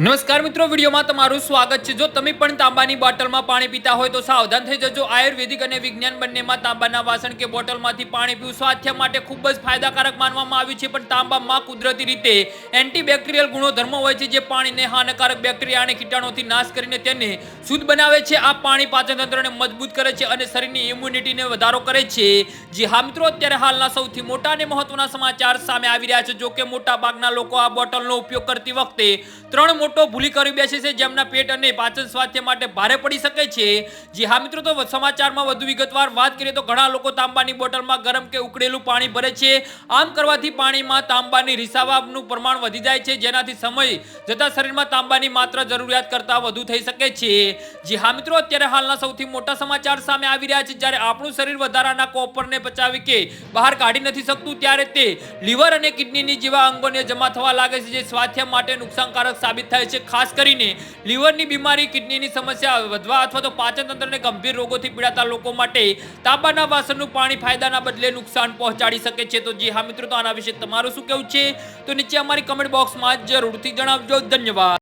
નમસ્કાર મિત્રો, વિડીયોમાં તમારું સ્વાગત છે। જો તમે પણ તાંબાની બોટલમાં પાણી પીતા હોય તો સાવધાન થઈ જજો। આયુર્વેદિક અને વિજ્ઞાન બંનેમાં તાંબાના વાસણ કે બોટલમાંથી પાણી પીવું સ્વાસ્થ્ય માટે ખૂબ જ ફાયદાકારક માનવામાં આવ્યું છે। પણ તાંબામાં કુદરતી રીતે એન્ટીબેક્ટેરિયલ ગુણધર્મો હોય છે જે પાણીને હાનિકારક બેક્ટેરિયા અને કીટાણુથી નાશ કરીને તેને શુદ્ધ બનાવે છે। આ પાણી પાચન તંત્રને મજબૂત કરે છે અને શરીરની ઇમ્યુનિટીને વધારો કરે છે। જી હા મિત્રો, અત્યારે હાલના સૌથી મોટા અને મહત્વના સમાચાર સામે આવી રહ્યા છે। જો કે મોટા ભાગના લોકો આ બોટલનો ઉપયોગ કરતી વખતે ત્રણ મોટો ભૂલી કરી બેસે છે, જેમના પેટ અને પાચન સ્વાસ્થ્ય માટે ભારે પડી શકે છે। જી હા મિત્રો, તો સમાચારમાં વધુ વિગતવાર વાત કરીએ તો ઘણા લોકો તાંબાની બોટલમાં ગરમ કે ઉકળેલું પાણી ભરે છે। આમ કરવાથી પાણીમાં તાંબાની રિસાવાનું પ્રમાણ વધી જાય છે, જેનાથી સમય જતાં શરીરમાં તાંબાની માત્રા જરૂરિયાત કરતાં વધુ થઈ શકે છે। જી હા મિત્રો, અત્યારે હાલના સૌથી મોટા સમાચાર સામે આવી રહ્યા છે। જ્યારે આપણું શરીર વધારાના કોપરને પચાવી કે બહાર કાઢી નથી શકતું, ત્યારે તે લીવર અને કિડનીની જેવા અંગોને જમા થવા લાગે છે, જે સ્વાસ્થ્ય માટે નુકસાનકારક સાબિત થાય છે। ખાસ કરીને લીવરની બીમારી, કિડનીની સમસ્યા વધવા અથવા તો પાચન તંત્રને ગંભીર રોગોથી પીડાતા લોકો માટે તાંબાના વાસણનું પાણી ફાયદાના બદલે નુકસાન પહોંચાડી શકે છે। તો જી હા મિત્રો, તો આના વિશે તમારું શું કહેવું છે તો નીચે અમારી કમેન્ટ બોક્સમાં જરૂરથી જણાવજો। ધન્યવાદ।